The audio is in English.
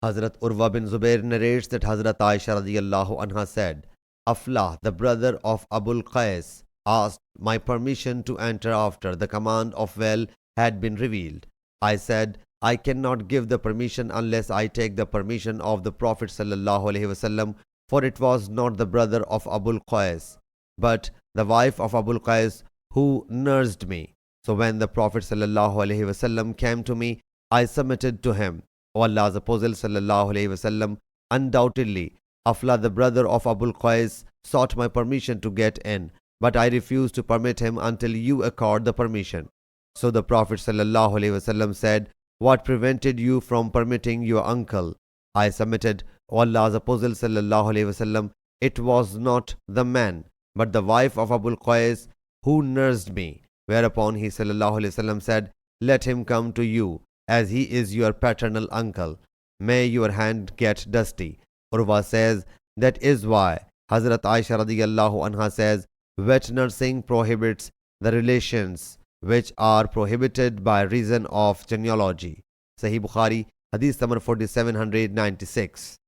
Hazrat Urwa bin Zubair narrates that Hazrat Aisha radiyallahu anha said, Aflah, the brother of Abul Qais, asked my permission to enter after the command of well had been revealed. I said, I cannot give the permission unless I take the permission of the Prophet sallallahu alaihi wasallam, for it was not the brother of Abul Qais, but the wife of Abul Qais who nursed me. So when the Prophet sallallahu alaihi wasallam came to me, I submitted to him. O Allah's Apostle sallallahu alaihi wasallam, undoubtedly Afla, the brother of Abul Qais, sought my permission to get in, but I refused to permit him until you accord the permission. So the Prophet sallallahu alaihi wasallam said, what prevented you from permitting your uncle? I submitted. O Allah's Apostle sallallahu alaihi wasallam, it was not the man, but the wife of Abul Qais who nursed me. Whereupon he sallallahu alaihi wasallam said, let him come to you, as he is your paternal uncle. May your hand get dusty. Urwa says, that is why Hazrat Aisha radiyallahu anha says, wet nursing prohibits the relations which are prohibited by reason of genealogy. Sahih Bukhari, Hadith number 4796.